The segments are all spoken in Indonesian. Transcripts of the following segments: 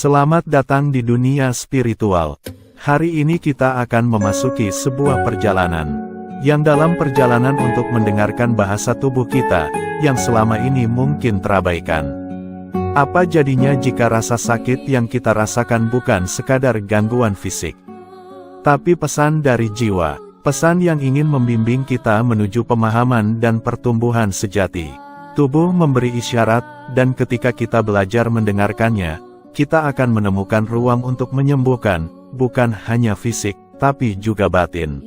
Selamat datang di dunia spiritual. Hari ini kita akan memasuki sebuah perjalanan. Yang dalam perjalanan untuk mendengarkan bahasa tubuh kita, yang selama ini mungkin terabaikan. Apa jadinya jika rasa sakit yang kita rasakan bukan sekadar gangguan fisik, tapi pesan dari jiwa, pesan yang ingin membimbing kita menuju pemahaman dan pertumbuhan sejati. Tubuh memberi isyarat, dan ketika kita belajar mendengarkannya, kita akan menemukan ruang untuk menyembuhkan, bukan hanya fisik, tapi juga batin.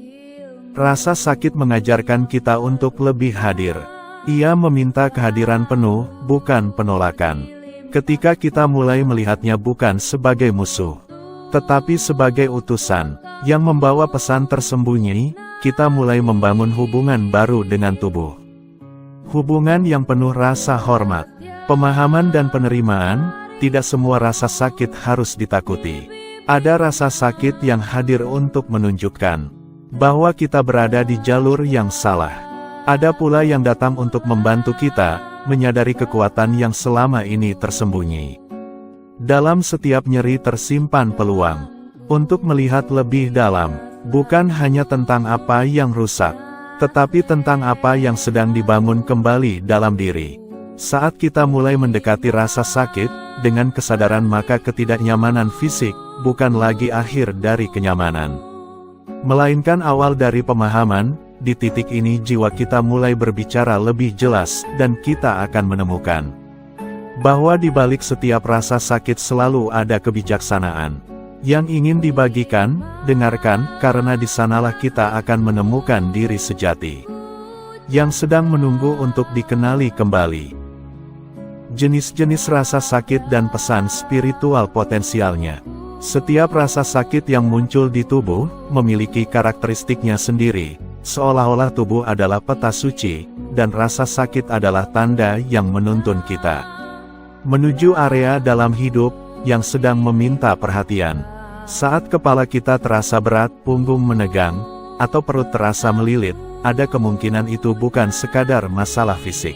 Rasa sakit mengajarkan kita untuk lebih hadir. Ia meminta kehadiran penuh, bukan penolakan. Ketika kita mulai melihatnya bukan sebagai musuh, tetapi sebagai utusan, yang membawa pesan tersembunyi, kita mulai membangun hubungan baru dengan tubuh. Hubungan yang penuh rasa hormat, pemahaman dan penerimaan. Tidak semua rasa sakit harus ditakuti. Ada rasa sakit yang hadir untuk menunjukkan bahwa kita berada di jalur yang salah. Ada pula yang datang untuk membantu kita menyadari kekuatan yang selama ini tersembunyi. Dalam setiap nyeri tersimpan peluang untuk melihat lebih dalam, bukan hanya tentang apa yang rusak, tetapi tentang apa yang sedang dibangun kembali dalam diri. Saat kita mulai mendekati rasa sakit, dengan kesadaran maka ketidaknyamanan fisik, bukan lagi akhir dari kenyamanan. Melainkan awal dari pemahaman. Di titik ini jiwa kita mulai berbicara lebih jelas, dan kita akan menemukan bahwa di balik setiap rasa sakit selalu ada kebijaksanaan yang ingin dibagikan. Dengarkan, karena di sanalah kita akan menemukan diri sejati yang sedang menunggu untuk dikenali kembali. Jenis-jenis rasa sakit dan pesan spiritual potensialnya. Setiap rasa sakit yang muncul di tubuh, memiliki karakteristiknya sendiri, seolah-olah tubuh adalah peta suci, dan rasa sakit adalah tanda yang menuntun kita menuju area dalam hidup, yang sedang meminta perhatian. Saat kepala kita terasa berat, punggung menegang, atau perut terasa melilit, ada kemungkinan itu bukan sekadar masalah fisik.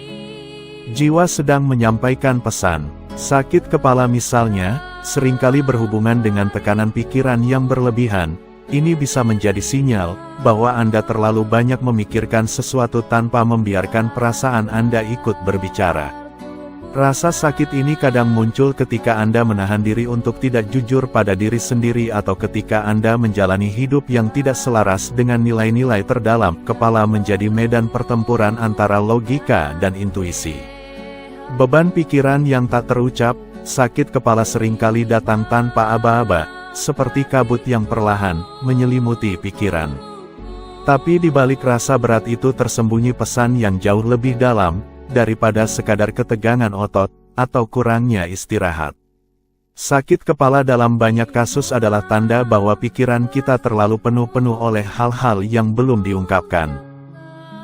Jiwa sedang menyampaikan pesan. Sakit kepala misalnya, seringkali berhubungan dengan tekanan pikiran yang berlebihan. Ini bisa menjadi sinyal bahwa Anda terlalu banyak memikirkan sesuatu tanpa membiarkan perasaan Anda ikut berbicara. Rasa sakit ini kadang muncul ketika Anda menahan diri untuk tidak jujur pada diri sendiri atau ketika Anda menjalani hidup yang tidak selaras dengan nilai-nilai terdalam. Kepala menjadi medan pertempuran antara logika dan intuisi. Beban pikiran yang tak terucap. Sakit kepala seringkali datang tanpa aba-aba, seperti kabut yang perlahan menyelimuti pikiran. Tapi di balik rasa berat itu tersembunyi pesan yang jauh lebih dalam daripada sekadar ketegangan otot atau kurangnya istirahat. Sakit kepala dalam banyak kasus adalah tanda bahwa pikiran kita terlalu penuh oleh hal-hal yang belum diungkapkan.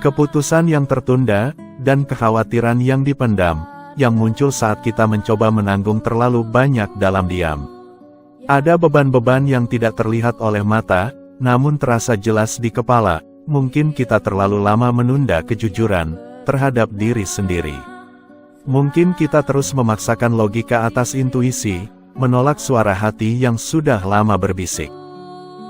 Keputusan yang tertunda, dan kekhawatiran yang dipendam, yang muncul saat kita mencoba menanggung terlalu banyak dalam diam. Ada beban-beban yang tidak terlihat oleh mata, namun terasa jelas di kepala. Mungkin kita terlalu lama menunda kejujuran terhadap diri sendiri. Mungkin kita terus memaksakan logika atas intuisi, menolak suara hati yang sudah lama berbisik.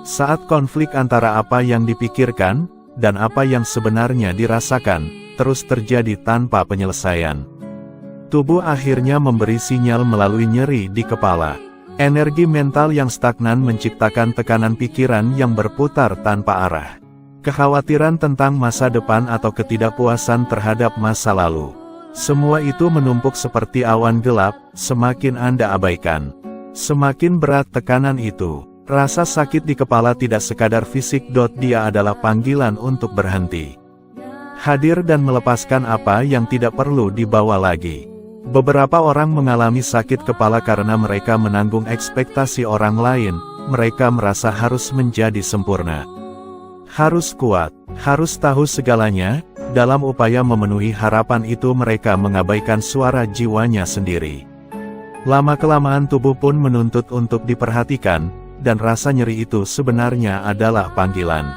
Saat konflik antara apa yang dipikirkan, dan apa yang sebenarnya dirasakan, terus terjadi tanpa penyelesaian. Tubuh akhirnya memberi sinyal melalui nyeri di kepala. Energi mental yang stagnan menciptakan tekanan pikiran yang berputar tanpa arah. Kekhawatiran tentang masa depan atau ketidakpuasan terhadap masa lalu. Semua itu menumpuk seperti awan gelap. Semakin Anda abaikan, semakin berat tekanan itu. Rasa sakit di kepala tidak sekadar fisik. Dia adalah panggilan untuk berhenti, hadir dan melepaskan apa yang tidak perlu dibawa lagi. Beberapa orang mengalami sakit kepala karena mereka menanggung ekspektasi orang lain. Mereka merasa harus menjadi sempurna, harus kuat, harus tahu segalanya. Dalam upaya memenuhi harapan itu mereka mengabaikan suara jiwanya sendiri. Lama-kelamaan tubuh pun menuntut untuk diperhatikan, dan rasa nyeri itu sebenarnya adalah panggilan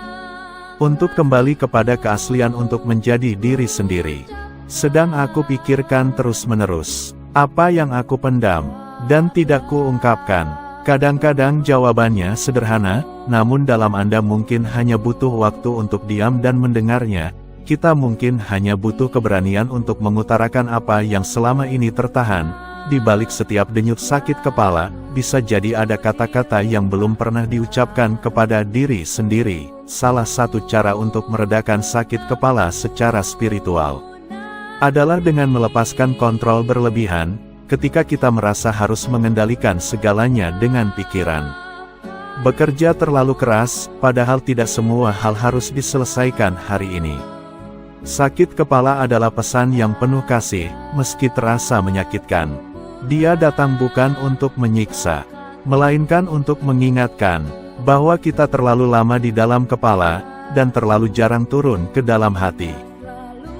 untuk kembali kepada keaslian, untuk menjadi diri sendiri. Sedang aku pikirkan terus-menerus. Apa yang aku pendam? Dan tidak kuungkapkan. Kadang-kadang jawabannya sederhana, namun dalam Anda mungkin hanya butuh waktu untuk diam dan mendengarnya. Kita mungkin hanya butuh keberanian untuk mengutarakan apa yang selama ini tertahan. Di balik setiap denyut sakit kepala, bisa jadi ada kata-kata yang belum pernah diucapkan kepada diri sendiri. Salah satu cara untuk meredakan sakit kepala secara spiritual adalah dengan melepaskan kontrol berlebihan. Ketika kita merasa harus mengendalikan segalanya dengan pikiran, bekerja terlalu keras, padahal tidak semua hal harus diselesaikan hari ini. Sakit kepala adalah pesan yang penuh kasih, meski terasa menyakitkan. Dia datang bukan untuk menyiksa, melainkan untuk mengingatkan bahwa kita terlalu lama di dalam kepala, dan terlalu jarang turun ke dalam hati.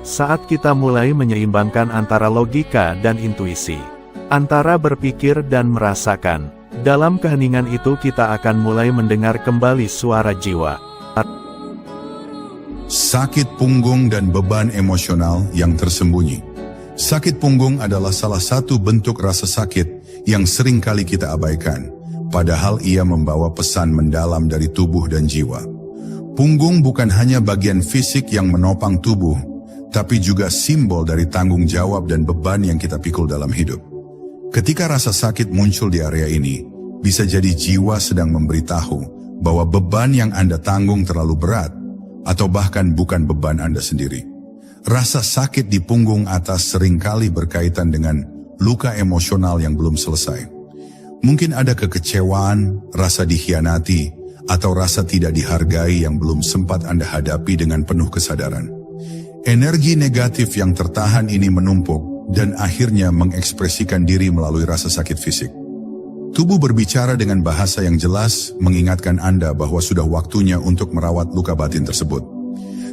Saat kita mulai menyeimbangkan antara logika dan intuisi, antara berpikir dan merasakan, dalam keheningan itu kita akan mulai mendengar kembali suara jiwa. Sakit punggung dan beban emosional yang tersembunyi. Sakit punggung adalah salah satu bentuk rasa sakit yang sering kali kita abaikan, padahal ia membawa pesan mendalam dari tubuh dan jiwa. Punggung bukan hanya bagian fisik yang menopang tubuh, tapi juga simbol dari tanggung jawab dan beban yang kita pikul dalam hidup. Ketika rasa sakit muncul di area ini, bisa jadi jiwa sedang memberitahu bahwa beban yang Anda tanggung terlalu berat, atau bahkan bukan beban Anda sendiri. Rasa sakit di punggung atas seringkali berkaitan dengan luka emosional yang belum selesai. Mungkin ada kekecewaan, rasa dikhianati, atau rasa tidak dihargai yang belum sempat Anda hadapi dengan penuh kesadaran. Energi negatif yang tertahan ini menumpuk dan akhirnya mengekspresikan diri melalui rasa sakit fisik. Tubuh berbicara dengan bahasa yang jelas, mengingatkan Anda bahwa sudah waktunya untuk merawat luka batin tersebut.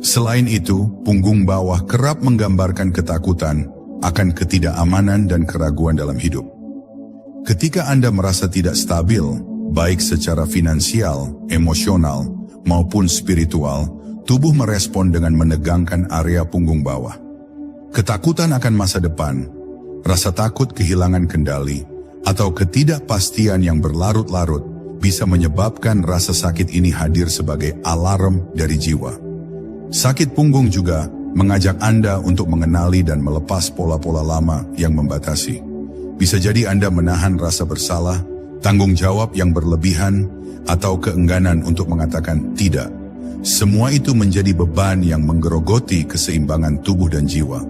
Selain itu, punggung bawah kerap menggambarkan ketakutan akan ketidakamanan dan keraguan dalam hidup. Ketika Anda merasa tidak stabil, baik secara finansial, emosional, maupun spiritual, tubuh merespon dengan menegangkan area punggung bawah. Ketakutan akan masa depan, rasa takut kehilangan kendali, atau ketidakpastian yang berlarut-larut bisa menyebabkan rasa sakit ini hadir sebagai alarm dari jiwa. Sakit punggung juga mengajak Anda untuk mengenali dan melepas pola-pola lama yang membatasi. Bisa jadi Anda menahan rasa bersalah, tanggung jawab yang berlebihan, atau keengganan untuk mengatakan tidak. Semua itu menjadi beban yang menggerogoti keseimbangan tubuh dan jiwa.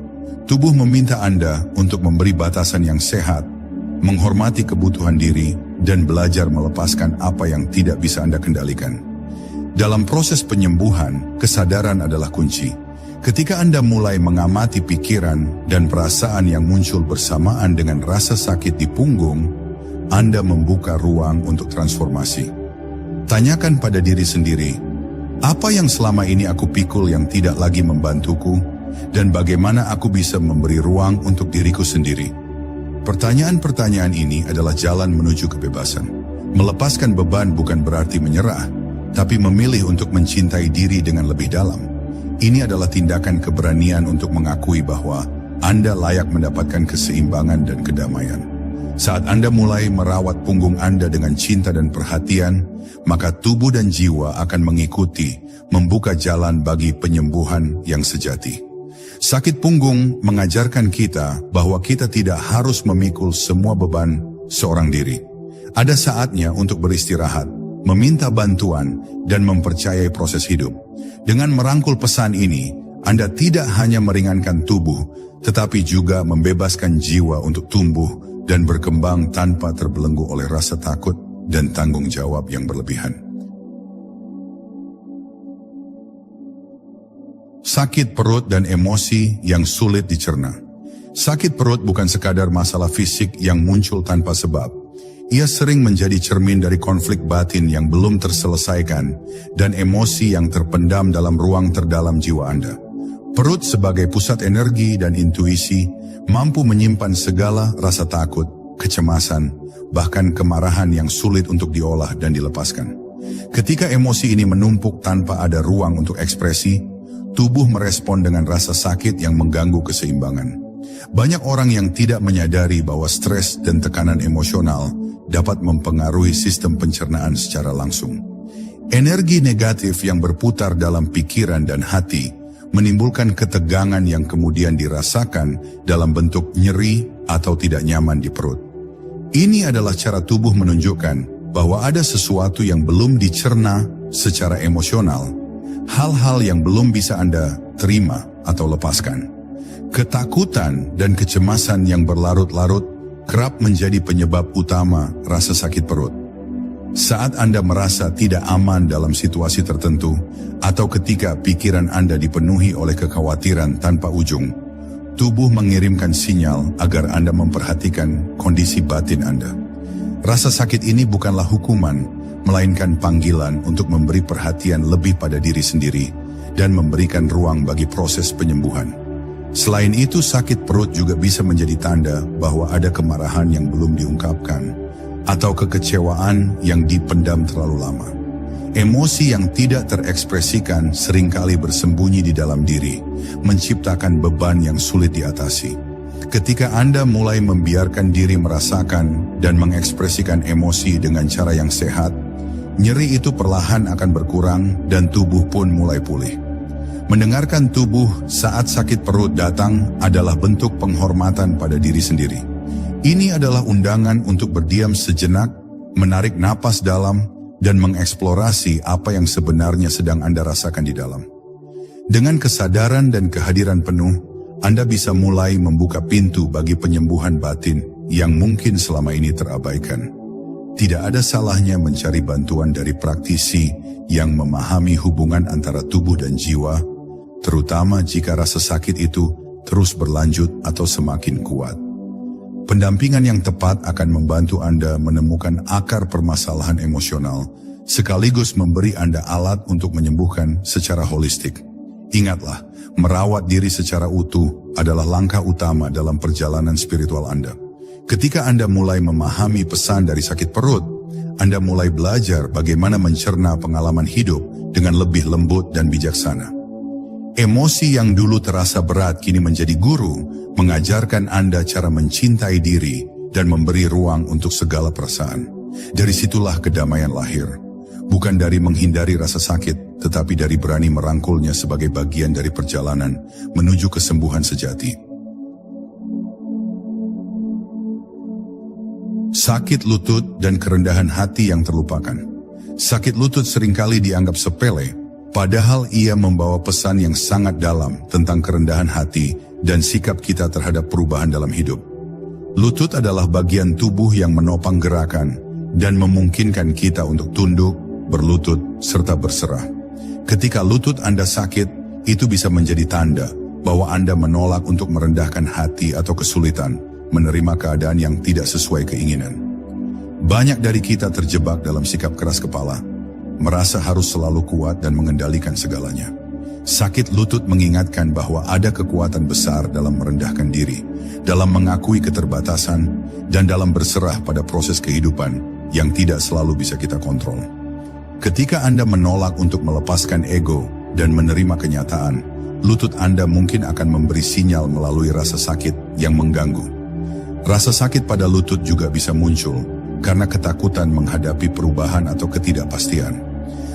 Tubuh meminta Anda untuk memberi batasan yang sehat, menghormati kebutuhan diri, dan belajar melepaskan apa yang tidak bisa Anda kendalikan. Dalam proses penyembuhan, kesadaran adalah kunci. Ketika Anda mulai mengamati pikiran dan perasaan yang muncul bersamaan dengan rasa sakit di punggung, Anda membuka ruang untuk transformasi. Tanyakan pada diri sendiri, apa yang selama ini aku pikul yang tidak lagi membantuku, dan bagaimana aku bisa memberi ruang untuk diriku sendiri? Pertanyaan-pertanyaan ini adalah jalan menuju kebebasan. Melepaskan beban bukan berarti menyerah, tapi memilih untuk mencintai diri dengan lebih dalam. Ini adalah tindakan keberanian untuk mengakui bahwa Anda layak mendapatkan keseimbangan dan kedamaian. Saat Anda mulai merawat punggung Anda dengan cinta dan perhatian, maka tubuh dan jiwa akan mengikuti, membuka jalan bagi penyembuhan yang sejati. Sakit punggung mengajarkan kita bahwa kita tidak harus memikul semua beban seorang diri. Ada saatnya untuk beristirahat, meminta bantuan, dan mempercayai proses hidup. Dengan merangkul pesan ini, Anda tidak hanya meringankan tubuh, tetapi juga membebaskan jiwa untuk tumbuh dan berkembang tanpa terbelenggu oleh rasa takut dan tanggung jawab yang berlebihan. Sakit perut dan emosi yang sulit dicerna. Sakit perut bukan sekadar masalah fisik yang muncul tanpa sebab. Ia sering menjadi cermin dari konflik batin yang belum terselesaikan dan emosi yang terpendam dalam ruang terdalam jiwa Anda. Perut sebagai pusat energi dan intuisi mampu menyimpan segala rasa takut, kecemasan, bahkan kemarahan yang sulit untuk diolah dan dilepaskan. Ketika emosi ini menumpuk tanpa ada ruang untuk ekspresi, tubuh merespon dengan rasa sakit yang mengganggu keseimbangan. Banyak orang yang tidak menyadari bahwa stres dan tekanan emosional dapat mempengaruhi sistem pencernaan secara langsung. Energi negatif yang berputar dalam pikiran dan hati menimbulkan ketegangan yang kemudian dirasakan dalam bentuk nyeri atau tidak nyaman di perut. Ini adalah cara tubuh menunjukkan bahwa ada sesuatu yang belum dicerna secara emosional, hal-hal yang belum bisa Anda terima atau lepaskan. Ketakutan dan kecemasan yang berlarut-larut kerap menjadi penyebab utama rasa sakit perut. Saat Anda merasa tidak aman dalam situasi tertentu, atau ketika pikiran Anda dipenuhi oleh kekhawatiran tanpa ujung, tubuh mengirimkan sinyal agar Anda memperhatikan kondisi batin Anda. Rasa sakit ini bukanlah hukuman, melainkan panggilan untuk memberi perhatian lebih pada diri sendiri dan memberikan ruang bagi proses penyembuhan. Selain itu, sakit perut juga bisa menjadi tanda bahwa ada kemarahan yang belum diungkapkan atau kekecewaan yang dipendam terlalu lama. Emosi yang tidak terekspresikan seringkali bersembunyi di dalam diri, menciptakan beban yang sulit diatasi. Ketika Anda mulai membiarkan diri merasakan dan mengekspresikan emosi dengan cara yang sehat, nyeri itu perlahan akan berkurang dan tubuh pun mulai pulih. Mendengarkan tubuh saat sakit perut datang adalah bentuk penghormatan pada diri sendiri. Ini adalah undangan untuk berdiam sejenak, menarik napas dalam, dan mengeksplorasi apa yang sebenarnya sedang Anda rasakan di dalam. Dengan kesadaran dan kehadiran penuh, Anda bisa mulai membuka pintu bagi penyembuhan batin yang mungkin selama ini terabaikan. Tidak ada salahnya mencari bantuan dari praktisi yang memahami hubungan antara tubuh dan jiwa, terutama jika rasa sakit itu terus berlanjut atau semakin kuat. Pendampingan yang tepat akan membantu Anda menemukan akar permasalahan emosional, sekaligus memberi Anda alat untuk menyembuhkan secara holistik. Ingatlah, merawat diri secara utuh adalah langkah utama dalam perjalanan spiritual Anda. Ketika Anda mulai memahami pesan dari sakit perut, Anda mulai belajar bagaimana mencerna pengalaman hidup dengan lebih lembut dan bijaksana. Emosi yang dulu terasa berat kini menjadi guru, mengajarkan Anda cara mencintai diri dan memberi ruang untuk segala perasaan. Dari situlah kedamaian lahir. Bukan dari menghindari rasa sakit, tetapi dari berani merangkulnya sebagai bagian dari perjalanan menuju kesembuhan sejati. Sakit lutut dan kerendahan hati yang terlupakan. Sakit lutut seringkali dianggap sepele, padahal ia membawa pesan yang sangat dalam tentang kerendahan hati dan sikap kita terhadap perubahan dalam hidup. Lutut adalah bagian tubuh yang menopang gerakan dan memungkinkan kita untuk tunduk, berlutut, serta berserah. Ketika lutut Anda sakit, itu bisa menjadi tanda bahwa Anda menolak untuk merendahkan hati atau kesulitan, menerima keadaan yang tidak sesuai keinginan. Banyak dari kita terjebak dalam sikap keras kepala, merasa harus selalu kuat dan mengendalikan segalanya. Sakit lutut mengingatkan bahwa ada kekuatan besar dalam merendahkan diri, dalam mengakui keterbatasan, dan dalam berserah pada proses kehidupan yang tidak selalu bisa kita kontrol. Ketika Anda menolak untuk melepaskan ego dan menerima kenyataan, lutut Anda mungkin akan memberi sinyal melalui rasa sakit yang mengganggu. Rasa sakit pada lutut juga bisa muncul karena ketakutan menghadapi perubahan atau ketidakpastian.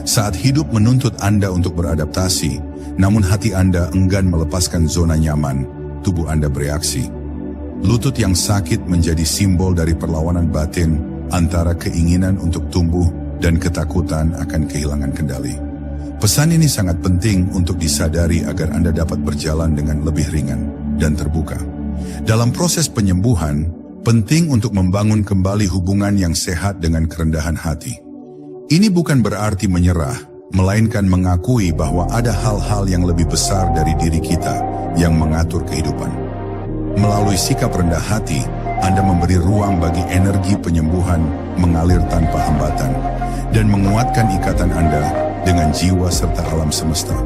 Saat hidup menuntut Anda untuk beradaptasi, namun hati Anda enggan melepaskan zona nyaman, tubuh Anda bereaksi. Lutut yang sakit menjadi simbol dari perlawanan batin antara keinginan untuk tumbuh dan ketakutan akan kehilangan kendali. Pesan ini sangat penting untuk disadari agar Anda dapat berjalan dengan lebih ringan dan terbuka. Dalam proses penyembuhan, penting untuk membangun kembali hubungan yang sehat dengan kerendahan hati. Ini bukan berarti menyerah, melainkan mengakui bahwa ada hal-hal yang lebih besar dari diri kita yang mengatur kehidupan. Melalui sikap rendah hati, Anda memberi ruang bagi energi penyembuhan mengalir tanpa hambatan dan menguatkan ikatan Anda dengan jiwa serta alam semesta.